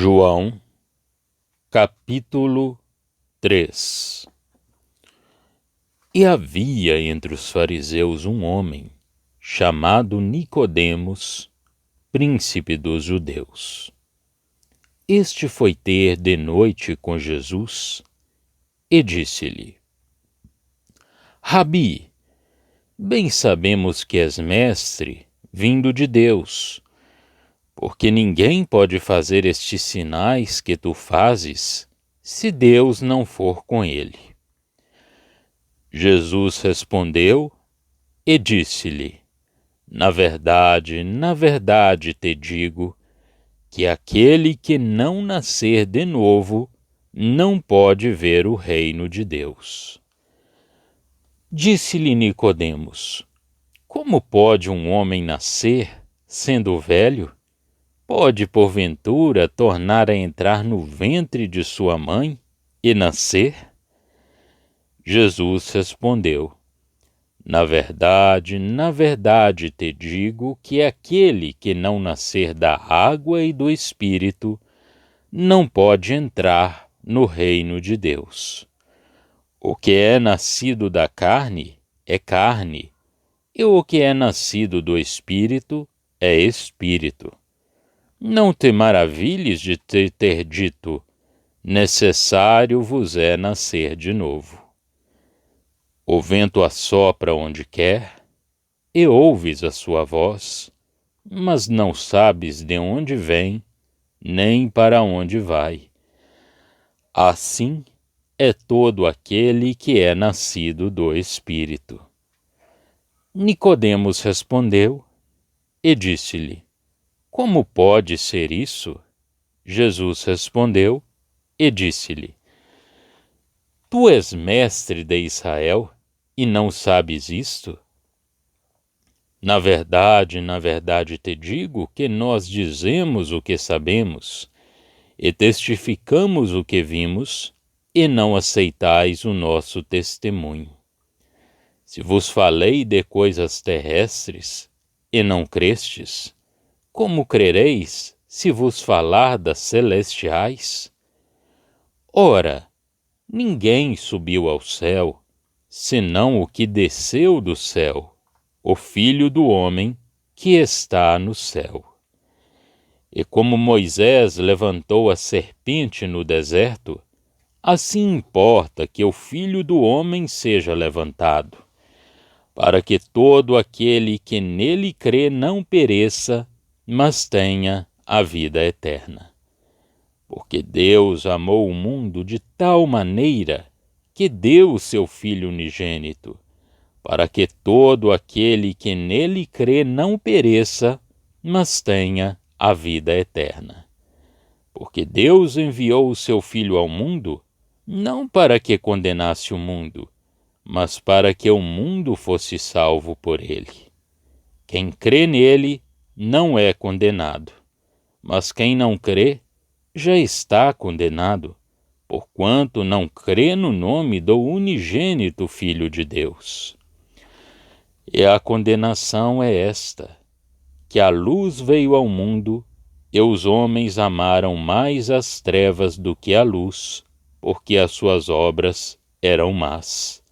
João, capítulo 3. E havia entre os fariseus um homem, chamado Nicodemos, príncipe dos judeus. Este foi ter de noite com Jesus e disse-lhe: Rabi, bem sabemos que és mestre, vindo de Deus, porque ninguém pode fazer estes sinais que tu fazes, se Deus não for com ele. Jesus respondeu e disse-lhe: na verdade te digo, que aquele que não nascer de novo não pode ver o reino de Deus. Disse-lhe Nicodemos: como pode um homem nascer, sendo velho? Pode, porventura, tornar a entrar no ventre de sua mãe e nascer? Jesus respondeu: na verdade te digo que aquele que não nascer da água e do Espírito não pode entrar no reino de Deus. O que é nascido da carne é carne, e o que é nascido do Espírito é Espírito. Não te maravilhes de te ter dito: necessário vos é nascer de novo. O vento assopra onde quer, e ouves a sua voz, mas não sabes de onde vem, nem para onde vai. Assim é todo aquele que é nascido do Espírito. Nicodemos respondeu e disse-lhe: como pode ser isso? Jesus respondeu e disse-lhe: tu és mestre de Israel e não sabes isto? Na verdade te digo que nós dizemos o que sabemos e testificamos o que vimos, e não aceitais o nosso testemunho. Se vos falei de coisas terrestres e não crestes, como crereis se vos falar das celestiais? Ora, ninguém subiu ao céu, senão o que desceu do céu, o Filho do homem que está no céu. E como Moisés levantou a serpente no deserto, assim importa que o Filho do homem seja levantado, para que todo aquele que nele crê não pereça, mas tenha a vida eterna. Porque Deus amou o mundo de tal maneira que deu o seu Filho unigênito, para que todo aquele que nele crê não pereça, mas tenha a vida eterna. Porque Deus enviou o seu Filho ao mundo, não para que condenasse o mundo, mas para que o mundo fosse salvo por ele. Quem crê nele não é condenado, mas quem não crê já está condenado, porquanto não crê no nome do unigênito Filho de Deus. E a condenação é esta, que a luz veio ao mundo, e os homens amaram mais as trevas do que a luz, porque as suas obras eram más.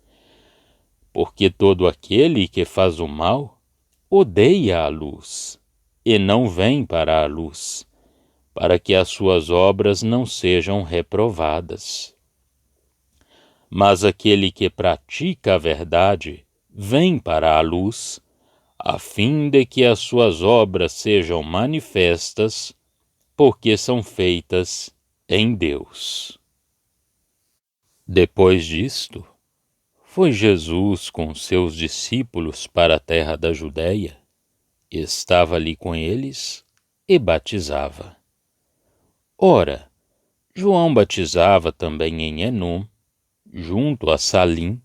Porque todo aquele que faz o mal odeia a luz, e não vem para a luz, para que as suas obras não sejam reprovadas. Mas aquele que pratica a verdade vem para a luz, a fim de que as suas obras sejam manifestas, porque são feitas em Deus. Depois disto, foi Jesus com seus discípulos para a terra da Judéia, estava ali com eles e batizava. Ora, João batizava também em Enom, junto a Salim,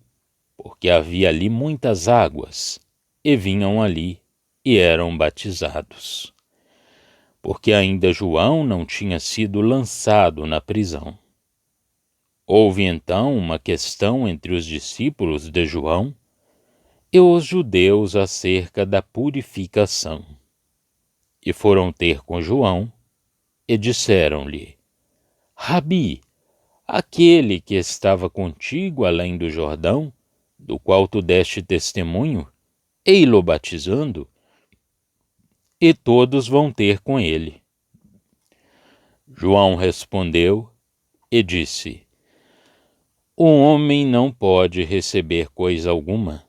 porque havia ali muitas águas, e vinham ali e eram batizados. Porque ainda João não tinha sido lançado na prisão. Houve então uma questão entre os discípulos de João e os judeus acerca da purificação. E foram ter com João e disseram-lhe: Rabi, aquele que estava contigo além do Jordão, do qual tu deste testemunho, ei-lo batizando, e todos vão ter com ele. João respondeu e disse: O homem não pode receber coisa alguma,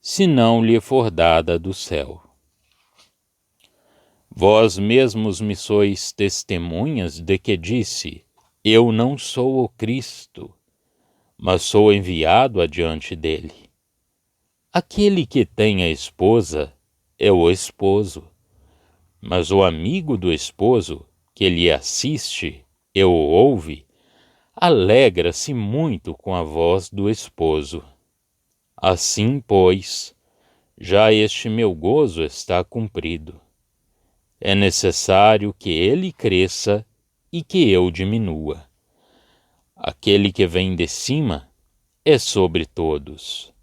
se não lhe for dada do céu. Vós mesmos me sois testemunhas de que disse: Eu não sou o Cristo, mas sou enviado adiante dele. Aquele que tem a esposa é o esposo, mas o amigo do esposo, que lhe assiste e o ouve, alegra-se muito com a voz do esposo. Assim, pois, já este meu gozo está cumprido. É necessário que ele cresça e que eu diminua. Aquele que vem de cima é sobre todos.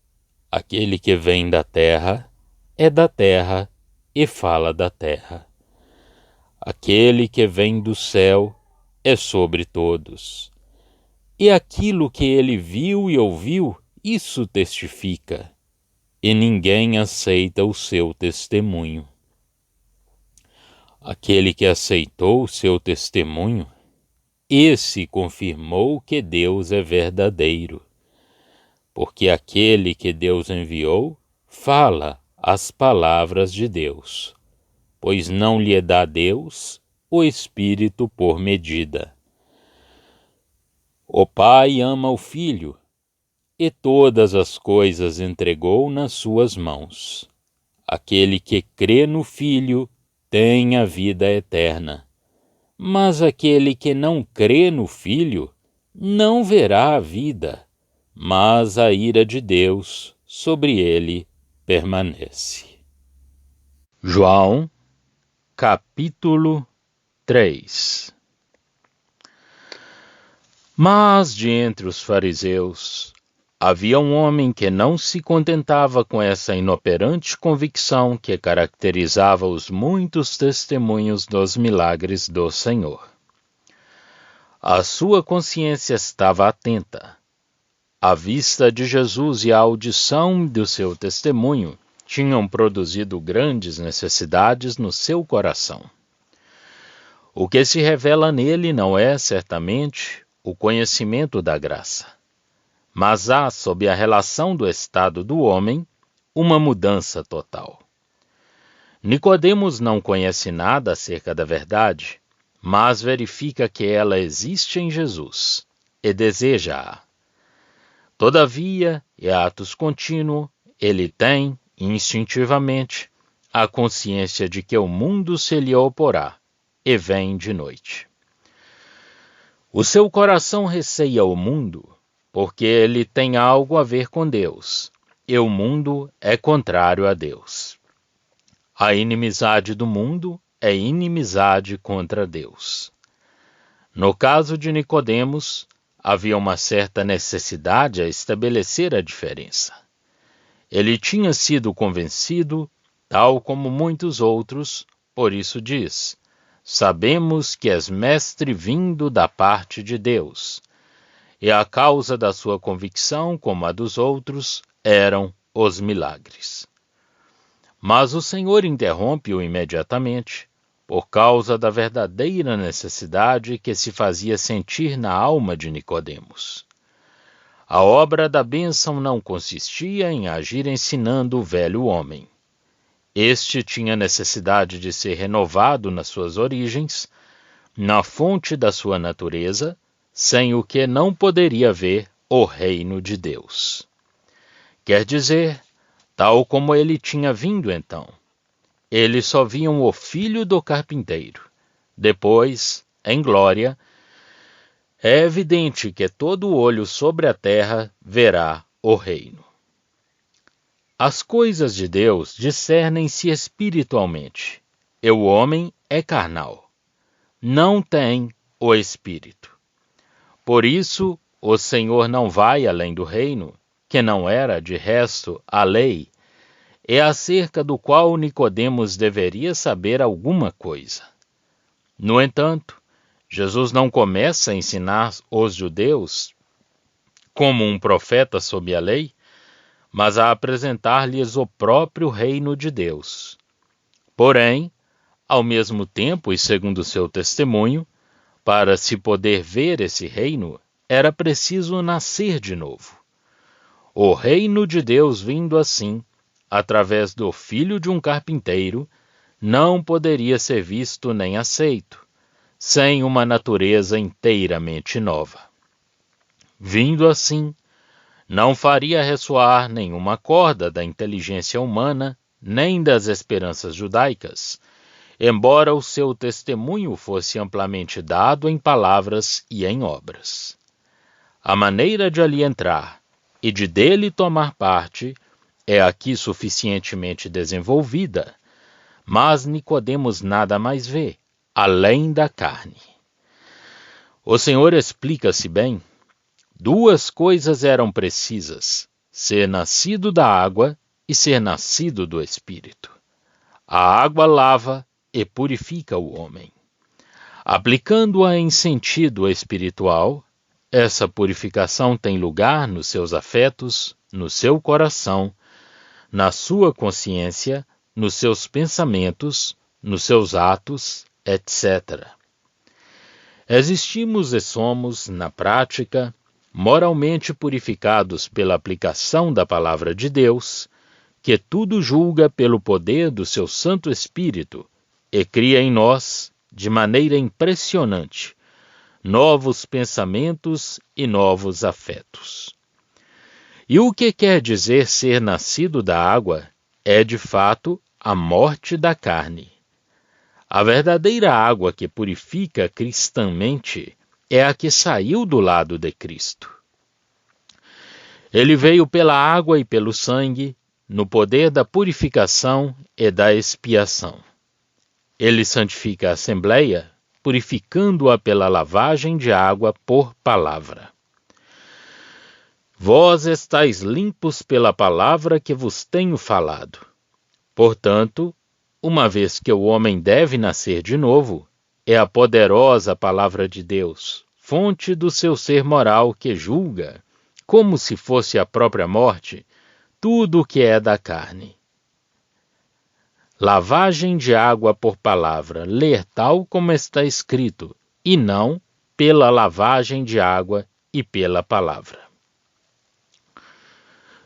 Aquele que vem da terra é da terra e fala da terra. Aquele que vem do céu é sobre todos. E aquilo que ele viu e ouviu, isso testifica, e ninguém aceita o seu testemunho. Aquele que aceitou o seu testemunho, esse confirmou que Deus é verdadeiro, porque aquele que Deus enviou fala as palavras de Deus, pois não lhe dá Deus o Espírito por medida. O Pai ama o Filho, e todas as coisas entregou nas suas mãos. Aquele que crê no Filho tem a vida eterna, mas aquele que não crê no Filho não verá a vida, mas a ira de Deus sobre ele permanece. João, capítulo 3. Mas de entre os fariseus havia um homem que não se contentava com essa inoperante convicção que caracterizava os muitos testemunhos dos milagres do Senhor. A sua consciência estava atenta. A vista de Jesus e a audição do seu testemunho tinham produzido grandes necessidades no seu coração. O que se revela nele não é, certamente, o conhecimento da graça, mas há, sob a relação do estado do homem, uma mudança total. Nicodemos não conhece nada acerca da verdade, mas verifica que ela existe em Jesus e deseja-a. Todavia, em atos contínuos, ele tem, instintivamente, a consciência de que o mundo se lhe oporá e vem de noite. O seu coração receia o mundo, porque ele tem algo a ver com Deus, e o mundo é contrário a Deus. A inimizade do mundo é inimizade contra Deus. No caso de Nicodemos, havia uma certa necessidade a estabelecer a diferença. Ele tinha sido convencido, tal como muitos outros, por isso diz: Sabemos que és mestre vindo da parte de Deus. E a causa da sua convicção, como a dos outros, eram os milagres. Mas o Senhor interrompe-o imediatamente, por causa da verdadeira necessidade que se fazia sentir na alma de Nicodemos. A obra da bênção não consistia em agir ensinando o velho homem. Este tinha necessidade de ser renovado nas suas origens, na fonte da sua natureza, sem o que não poderia ver o reino de Deus. Quer dizer, tal como ele tinha vindo então. Eles só viam o filho do carpinteiro. Depois, em glória, é evidente que todo olho sobre a terra verá o reino. As coisas de Deus discernem-se espiritualmente, e o homem é carnal. Não tem o Espírito. Por isso, o Senhor não vai além do reino, que não era, de resto, a lei, e acerca do qual Nicodemos deveria saber alguma coisa. No entanto, Jesus não começa a ensinar os judeus como um profeta sob a lei, mas a apresentar-lhes o próprio reino de Deus. Porém, ao mesmo tempo e segundo seu testemunho, para se poder ver esse reino, era preciso nascer de novo. O reino de Deus vindo assim, através do filho de um carpinteiro, não poderia ser visto nem aceito, sem uma natureza inteiramente nova. Vindo assim, não faria ressoar nenhuma corda da inteligência humana, nem das esperanças judaicas, embora o seu testemunho fosse amplamente dado em palavras e em obras. A maneira de ali entrar e de dele tomar parte é aqui suficientemente desenvolvida, mas Nicodemos nada mais vê, além da carne. O Senhor explica-se bem. Duas coisas eram precisas: ser nascido da água e ser nascido do Espírito. A água lava e purifica o homem. Aplicando-a em sentido espiritual, essa purificação tem lugar nos seus afetos, no seu coração, na sua consciência, nos seus pensamentos, nos seus atos, etc. Existimos e somos, na prática, moralmente purificados pela aplicação da palavra de Deus, que tudo julga pelo poder do seu Santo Espírito e cria em nós, de maneira impressionante, novos pensamentos e novos afetos. E o que quer dizer ser nascido da água é, de fato, a morte da carne. A verdadeira água que purifica cristãmente é a que saiu do lado de Cristo. Ele veio pela água e pelo sangue, no poder da purificação e da expiação. Ele santifica a Assembleia, purificando-a pela lavagem de água por palavra. Vós estáis limpos pela palavra que vos tenho falado. Portanto, uma vez que o homem deve nascer de novo, é a poderosa palavra de Deus, fonte do seu ser moral que julga, como se fosse a própria morte, tudo o que é da carne. Lavagem de água por palavra, ler tal como está escrito, e não pela lavagem de água e pela palavra.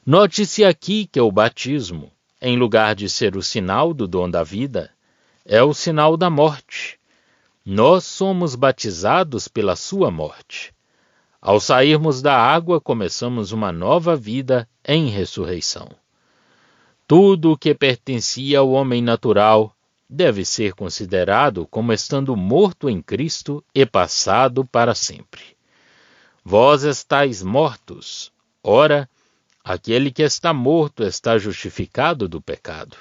Note-se aqui que o batismo, em lugar de ser o sinal do dom da vida, é o sinal da morte. Nós somos batizados pela sua morte. Ao sairmos da água, começamos uma nova vida em ressurreição. Tudo o que pertencia ao homem natural deve ser considerado como estando morto em Cristo e passado para sempre. Vós estáis mortos. Ora, aquele que está morto está justificado do pecado.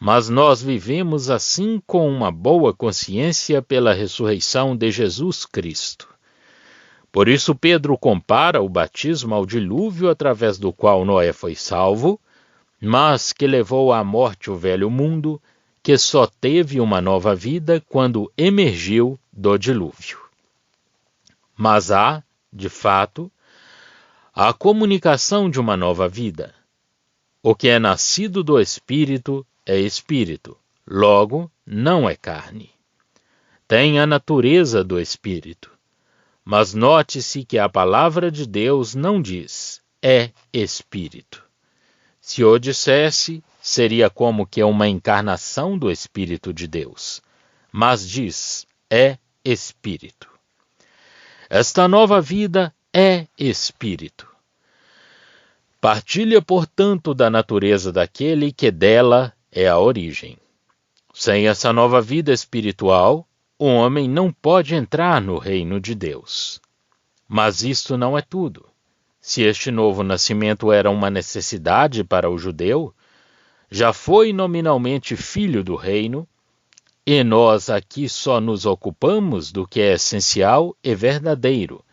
Mas nós vivemos assim com uma boa consciência pela ressurreição de Jesus Cristo. Por isso Pedro compara o batismo ao dilúvio através do qual Noé foi salvo, mas que levou à morte o velho mundo, que só teve uma nova vida quando emergiu do dilúvio. Mas há, de fato, a comunicação de uma nova vida. O que é nascido do Espírito é Espírito, logo não é carne. Tem a natureza do Espírito. Mas note-se que a palavra de Deus não diz, é Espírito. Se o dissesse, seria como que uma encarnação do Espírito de Deus. Mas diz, é Espírito. Esta nova vida é Espírito. Partilha, portanto, da natureza daquele que dela é a origem. Sem essa nova vida espiritual, o homem não pode entrar no reino de Deus. Mas isto não é tudo. Se este novo nascimento era uma necessidade para o judeu, já foi nominalmente filho do reino, e nós aqui só nos ocupamos do que é essencial e verdadeiro,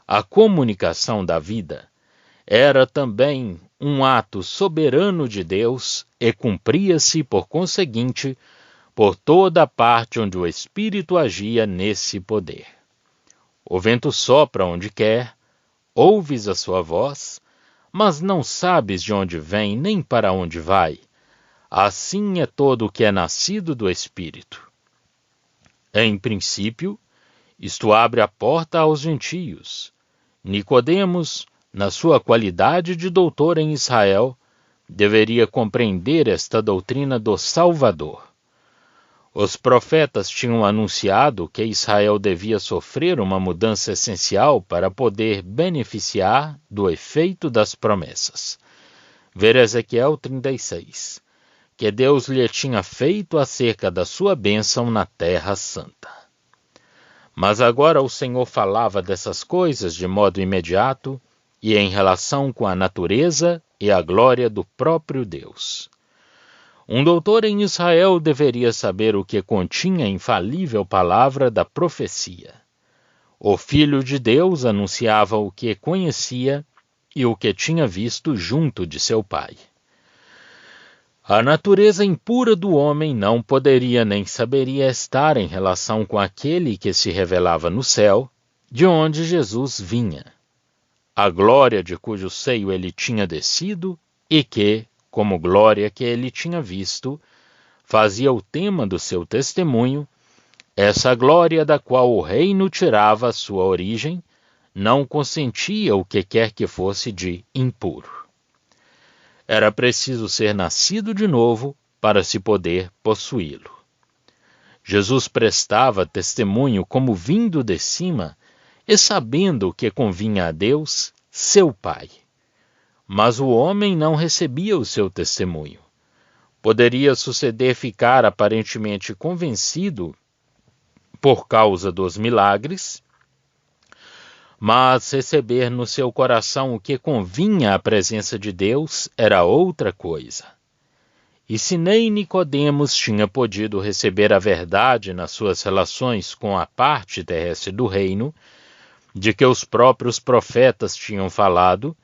a comunicação da vida. Era também um ato soberano de Deus e cumpria-se, por conseguinte, por toda a parte onde o Espírito agia nesse poder. O vento sopra onde quer, ouves a sua voz, mas não sabes de onde vem nem para onde vai. Assim é todo o que é nascido do Espírito. Em princípio, isto abre a porta aos gentios. Nicodemos, na sua qualidade de doutor em Israel, deveria compreender esta doutrina do Salvador. Os profetas tinham anunciado que Israel devia sofrer uma mudança essencial para poder beneficiar do efeito das promessas. Ver Ezequiel 36, que Deus lhe tinha feito acerca da sua bênção na Terra Santa. Mas agora o Senhor falava dessas coisas de modo imediato e em relação com a natureza e a glória do próprio Deus. Um doutor em Israel deveria saber o que continha a infalível palavra da profecia. O Filho de Deus anunciava o que conhecia e o que tinha visto junto de seu Pai. A natureza impura do homem não poderia nem saberia estar em relação com aquele que se revelava no céu, de onde Jesus vinha. A glória de cujo seio ele tinha descido e que, como glória que ele tinha visto, fazia o tema do seu testemunho, essa glória da qual o reino tirava a sua origem, não consentia o que quer que fosse de impuro. Era preciso ser nascido de novo para se poder possuí-lo. Jesus prestava testemunho como vindo de cima e sabendo o que convinha a Deus, seu Pai. Mas o homem não recebia o seu testemunho. Poderia suceder ficar aparentemente convencido por causa dos milagres, mas receber no seu coração o que convinha à presença de Deus era outra coisa. E se nem Nicodemos tinha podido receber a verdade nas suas relações com a parte terrestre do reino, de que os próprios profetas tinham falado,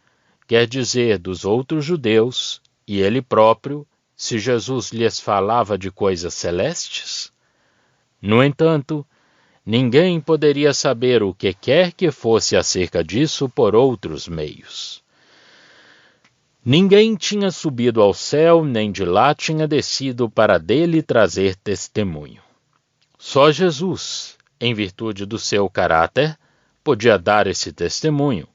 quer dizer, dos outros judeus, e ele próprio, se Jesus lhes falava de coisas celestes? No entanto, ninguém poderia saber o que quer que fosse acerca disso por outros meios. Ninguém tinha subido ao céu, nem de lá tinha descido para dele trazer testemunho. Só Jesus, em virtude do seu caráter, podia dar esse testemunho,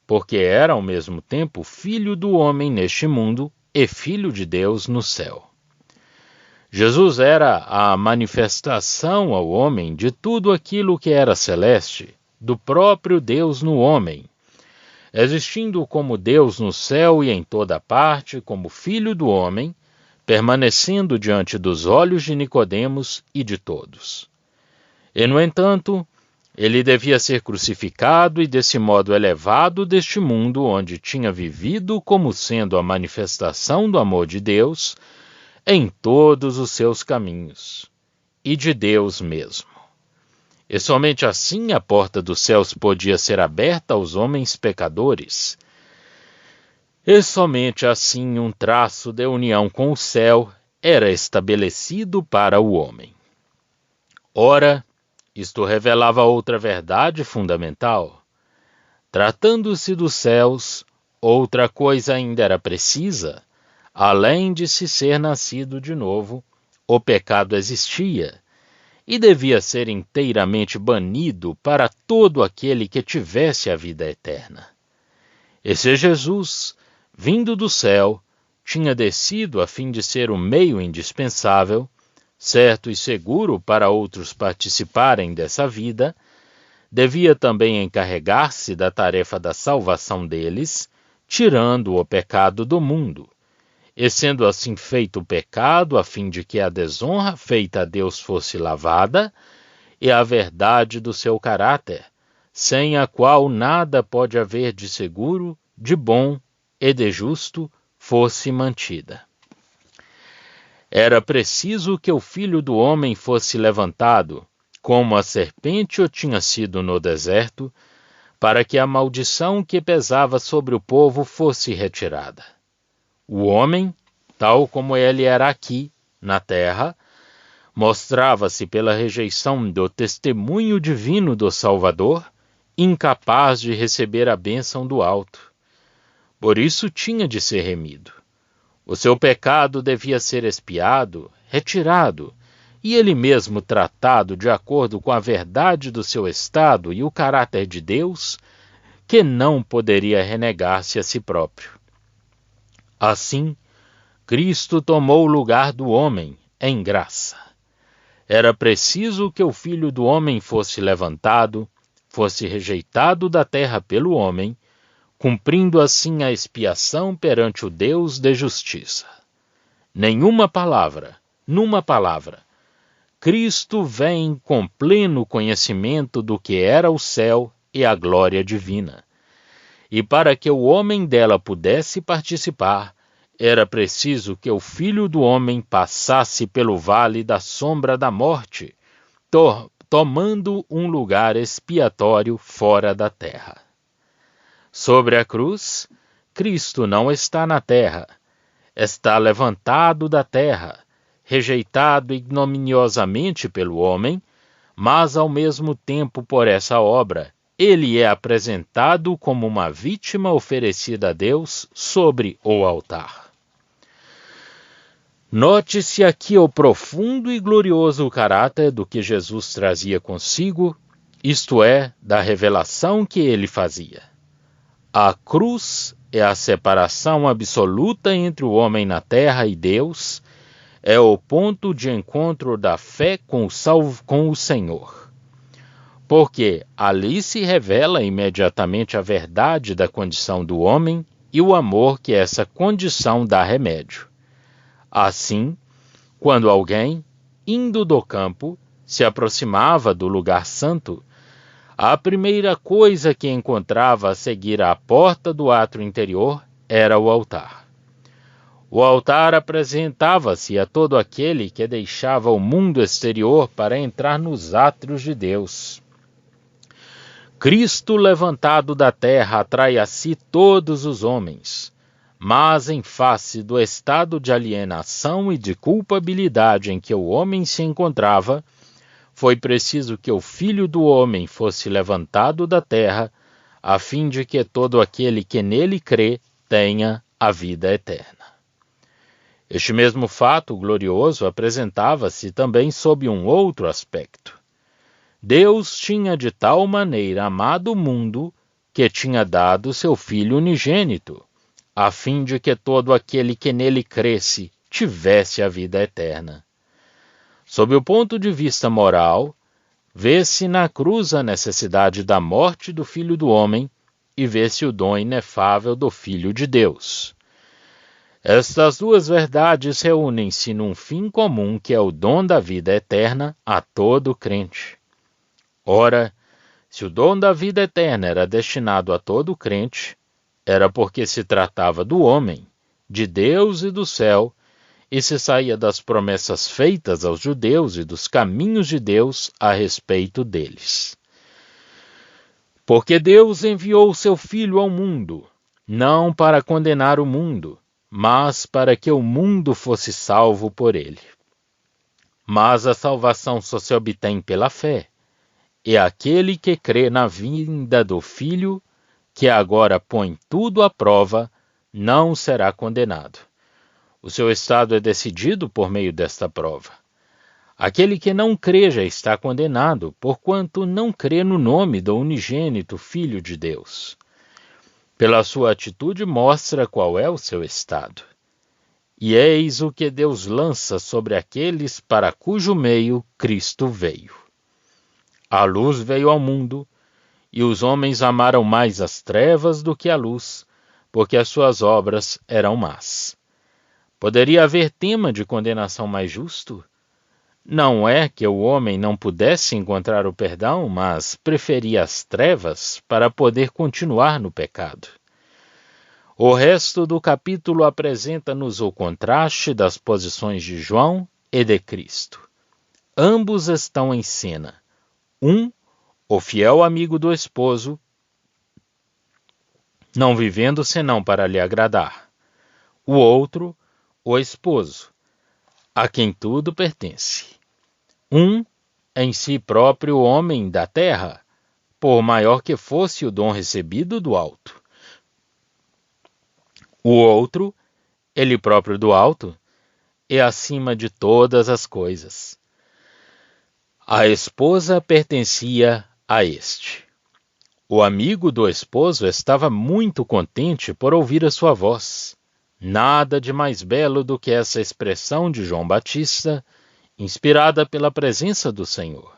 porque era ao mesmo tempo filho do homem neste mundo e filho de Deus no céu. Jesus era a manifestação ao homem de tudo aquilo que era celeste, do próprio Deus no homem, existindo como Deus no céu e em toda parte, como Filho do homem, permanecendo diante dos olhos de Nicodemos e de todos. E, no entanto, ele devia ser crucificado e desse modo elevado deste mundo onde tinha vivido como sendo a manifestação do amor de Deus em todos os seus caminhos, e de Deus mesmo. E somente assim a porta dos céus podia ser aberta aos homens pecadores. E somente assim um traço de união com o céu era estabelecido para o homem. Ora, isto revelava outra verdade fundamental. Tratando-se dos céus, outra coisa ainda era precisa. Além de se ser nascido de novo, o pecado existia e devia ser inteiramente banido para todo aquele que tivesse a vida eterna. E se Jesus, vindo do céu, tinha descido a fim de ser o meio indispensável, certo e seguro para outros participarem dessa vida, devia também encarregar-se da tarefa da salvação deles, tirando o pecado do mundo. E sendo assim feito o pecado, a fim de que a desonra feita a Deus fosse lavada, e a verdade do seu caráter, sem a qual nada pode haver de seguro, de bom e de justo, fosse mantida. Era preciso que o Filho do homem fosse levantado, como a serpente o tinha sido no deserto, para que a maldição que pesava sobre o povo fosse retirada. O homem, tal como ele era aqui, na terra, Mostrava-se pela rejeição do testemunho divino do Salvador, incapaz de receber a bênção do alto. Por isso tinha de ser remido. O seu pecado devia ser expiado, retirado, e ele mesmo tratado de acordo com a verdade do seu estado e o caráter de Deus, que não poderia renegar-se a si próprio. Assim, Cristo tomou o lugar do homem em graça. Era preciso que o Filho do Homem fosse levantado, fosse rejeitado da terra pelo homem, cumprindo assim a expiação perante o Deus de justiça. Numa palavra, Cristo vem com pleno conhecimento do que era o céu e a glória divina. E para que o homem dela pudesse participar, era preciso que o Filho do Homem passasse pelo vale da sombra da morte, tomando um lugar expiatório fora da terra. Sobre a cruz, Cristo não está na terra, está levantado da terra, rejeitado ignominiosamente pelo homem, mas ao mesmo tempo por essa obra, ele é apresentado como uma vítima oferecida a Deus sobre o altar. Note-se aqui o profundo e glorioso caráter do que Jesus trazia consigo, isto é, da revelação que ele fazia. A cruz é a separação absoluta entre o homem na terra e Deus, é o ponto de encontro da fé com o Senhor. Porque ali se revela imediatamente a verdade da condição do homem e o amor que essa condição dá remédio. Assim, quando alguém, indo do campo, se aproximava do lugar santo, a primeira coisa que encontrava a seguir à porta do átrio interior era o altar. O altar apresentava-se a todo aquele que deixava o mundo exterior para entrar nos átrios de Deus. Cristo levantado da terra atrai a si todos os homens, mas em face do estado de alienação e de culpabilidade em que o homem se encontrava, foi preciso que o Filho do Homem fosse levantado da terra, a fim de que todo aquele que nele crê tenha a vida eterna. Este mesmo fato glorioso apresentava-se também sob um outro aspecto. Deus tinha de tal maneira amado o mundo que tinha dado seu Filho unigênito, a fim de que todo aquele que nele cresce tivesse a vida eterna. Sob o ponto de vista moral, vê-se na cruz a necessidade da morte do Filho do Homem e vê-se o dom inefável do Filho de Deus. Estas duas verdades reúnem-se num fim comum que é o dom da vida eterna a todo crente. Ora, se o dom da vida eterna era destinado a todo crente, era porque se tratava do homem, de Deus e do céu, e se saía das promessas feitas aos judeus e dos caminhos de Deus a respeito deles. Porque Deus enviou o seu Filho ao mundo, não para condenar o mundo, mas para que o mundo fosse salvo por ele. Mas a salvação só se obtém pela fé, e aquele que crê na vinda do Filho, que agora põe tudo à prova, não será condenado. O seu estado é decidido por meio desta prova. Aquele que não crê já está condenado, porquanto não crê no nome do unigênito Filho de Deus. Pela sua atitude mostra qual é o seu estado. E eis o que Deus lança sobre aqueles para cujo meio Cristo veio. A luz veio ao mundo, e os homens amaram mais as trevas do que a luz, porque as suas obras eram más. Poderia haver tema de condenação mais justo? Não é que o homem não pudesse encontrar o perdão, mas preferia as trevas para poder continuar no pecado. O resto do capítulo apresenta-nos o contraste das posições de João e de Cristo. Ambos estão em cena. O fiel amigo do esposo, não vivendo senão para lhe agradar. O outro, o esposo, a quem tudo pertence. Um, em si próprio homem da terra, por maior que fosse o dom recebido do alto. O outro, ele próprio do alto, é acima de todas as coisas. A esposa pertencia a este. O amigo do esposo estava muito contente por ouvir a sua voz. Nada de mais belo do que essa expressão de João Batista, inspirada pela presença do Senhor.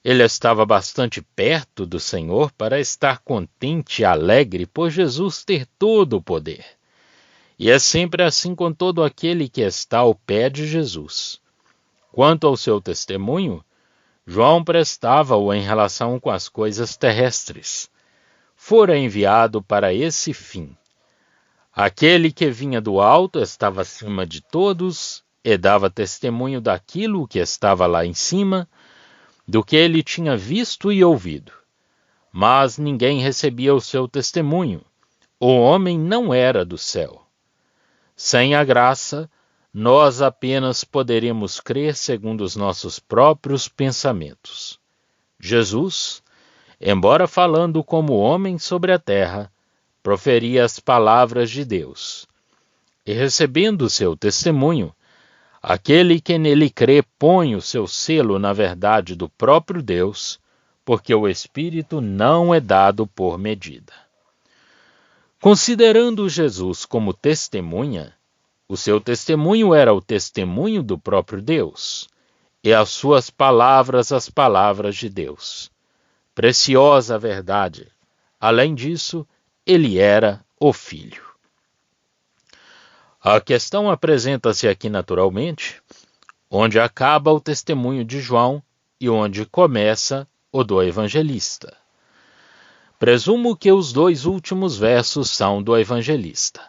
Ele estava bastante perto do Senhor para estar contente e alegre por Jesus ter todo o poder. E é sempre assim com todo aquele que está ao pé de Jesus. Quanto ao seu testemunho, João prestava-o em relação com as coisas terrestres. Fora enviado para esse fim. Aquele que vinha do alto estava acima de todos e dava testemunho daquilo que estava lá em cima, do que ele tinha visto e ouvido. Mas ninguém recebia o seu testemunho. O homem não era do céu. Sem a graça, nós apenas poderemos crer segundo os nossos próprios pensamentos. Jesus, embora falando como homem sobre a terra, proferia as palavras de Deus. E recebendo o seu testemunho, aquele que nele crê põe o seu selo na verdade do próprio Deus, porque o Espírito não é dado por medida. Considerando Jesus como testemunha, o seu testemunho era o testemunho do próprio Deus, e as suas palavras as palavras de Deus. Preciosa verdade. Além disso, ele era o Filho. A questão apresenta-se aqui naturalmente, onde acaba o testemunho de João e onde começa o do evangelista. Presumo que os dois últimos versos são do evangelista.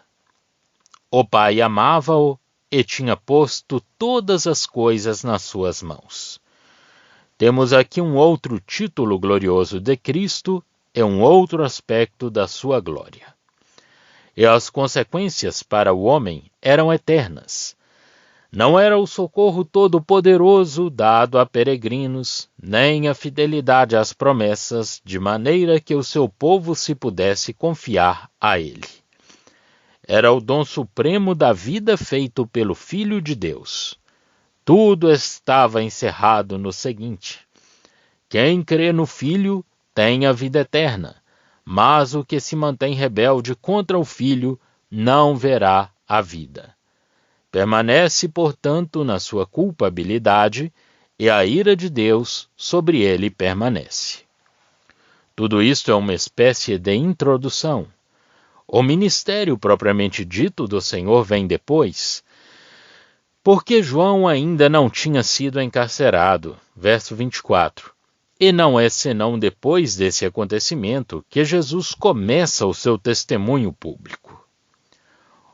O Pai amava-o e tinha posto todas as coisas nas suas mãos. Temos aqui um outro título glorioso de Cristo e um outro aspecto da sua glória. E as consequências para o homem eram eternas. Não era o socorro todo-poderoso dado a peregrinos, nem a fidelidade às promessas, de maneira que o seu povo se pudesse confiar a ele. Era o dom supremo da vida feito pelo Filho de Deus. Tudo estava encerrado no seguinte: quem crê no Filho tem a vida eterna, mas o que se mantém rebelde contra o Filho não verá a vida. Permanece, portanto, na sua culpabilidade, e a ira de Deus sobre ele permanece. Tudo isto é uma espécie de introdução. O ministério propriamente dito do Senhor vem depois, porque João ainda não tinha sido encarcerado, verso 24. E não é senão depois desse acontecimento que Jesus começa o seu testemunho público.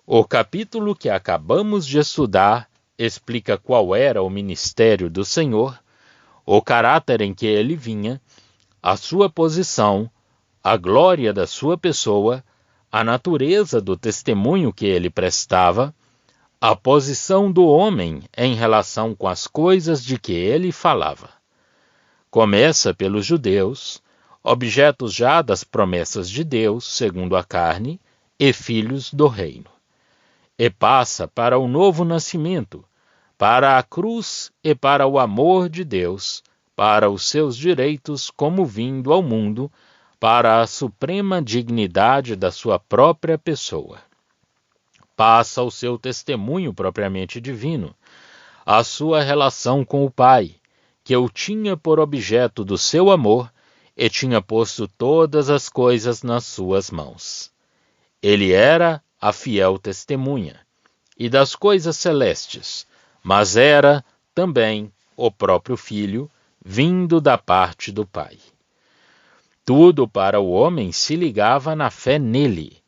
O capítulo que acabamos de estudar explica qual era o ministério do Senhor, o caráter em que ele vinha, a sua posição, a glória da sua pessoa, a natureza do testemunho que ele prestava, a posição do homem em relação com as coisas de que ele falava. Começa pelos judeus, objetos já das promessas de Deus, segundo a carne, e filhos do reino. E passa para o novo nascimento, para a cruz e para o amor de Deus, para os seus direitos como vindo ao mundo, para a suprema dignidade da sua própria pessoa. Passa o seu testemunho propriamente divino, a sua relação com o Pai, que o tinha por objeto do seu amor e tinha posto todas as coisas nas suas mãos. Ele era a fiel testemunha, e das coisas celestes, mas era também o próprio Filho, vindo da parte do Pai. Tudo para o homem se ligava na fé nele.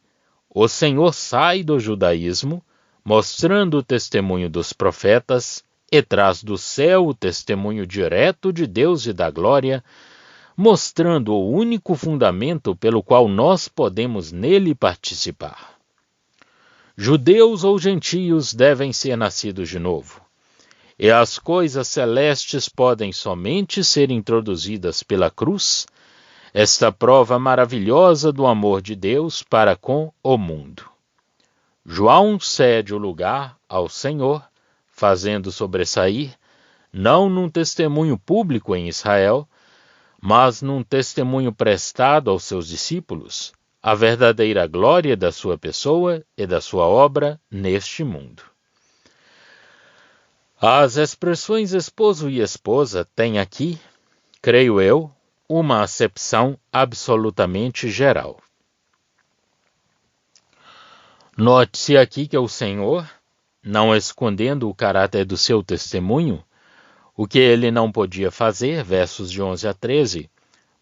O Senhor sai do judaísmo, mostrando o testemunho dos profetas, e traz do céu o testemunho direto de Deus e da glória, mostrando o único fundamento pelo qual nós podemos nele participar. Judeus ou gentios devem ser nascidos de novo. E as coisas celestes podem somente ser introduzidas pela cruz, esta prova maravilhosa do amor de Deus para com o mundo. João cede o lugar ao Senhor, fazendo sobressair, não num testemunho público em Israel, mas num testemunho prestado aos seus discípulos, a verdadeira glória da sua pessoa e da sua obra neste mundo. As expressões esposo e esposa têm aqui, creio eu, uma acepção absolutamente geral. Note-se aqui que o Senhor, não escondendo o caráter do seu testemunho, o que ele não podia fazer, versos de 11 a 13,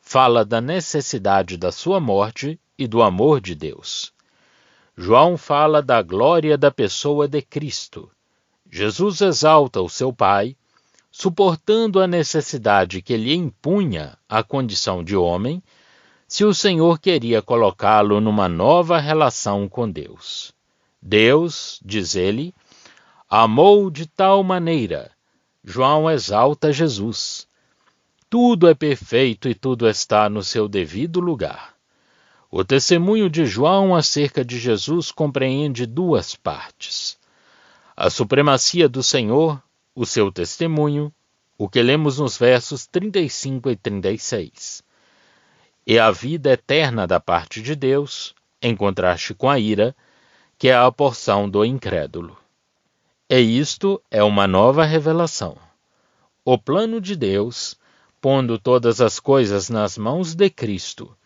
fala da necessidade da sua morte e do amor de Deus. João fala da glória da pessoa de Cristo. Jesus exalta o seu Pai, suportando a necessidade que lhe impunha a condição de homem, se o Senhor queria colocá-lo numa nova relação com Deus. Deus, diz ele, amou de tal maneira. João exalta Jesus. Tudo é perfeito e tudo está no seu devido lugar. O testemunho de João acerca de Jesus compreende duas partes: a supremacia do Senhor, o seu testemunho, o que lemos nos versos 35 e 36, e a vida eterna da parte de Deus, em contraste com a ira, que é a porção do incrédulo. E isto é uma nova revelação. O plano de Deus, pondo todas as coisas nas mãos de Cristo,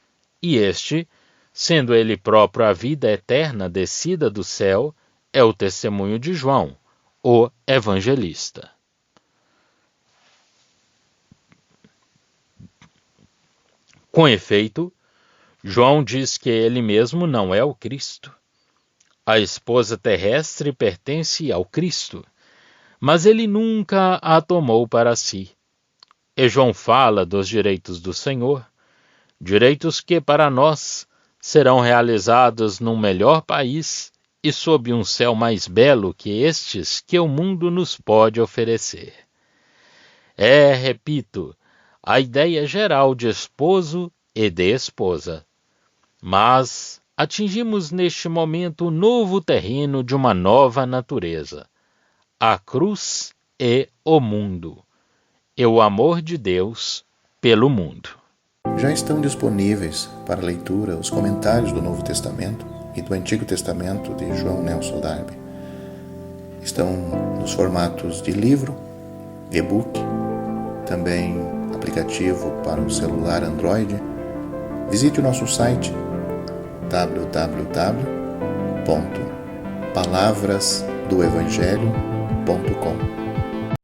e este, sendo ele próprio a vida eterna descida do céu, é o testemunho de João, o evangelista. Com efeito, João diz que ele mesmo não é o Cristo. A esposa terrestre pertence ao Cristo, mas ele nunca a tomou para si. E João fala dos direitos do Senhor, direitos que para nós serão realizados num melhor país e sob um céu mais belo que estes que o mundo nos pode oferecer. Repito, a ideia geral de esposo e de esposa. Mas atingimos neste momento o novo terreno de uma nova natureza, a cruz e o mundo, e o amor de Deus pelo mundo. Já estão disponíveis para leitura os comentários do Novo Testamento e do Antigo Testamento de João Nelson Darby. Estão nos formatos de livro, e-book, também aplicativo para o celular Android. Visite o nosso site www.palavrasdoevangelho.com.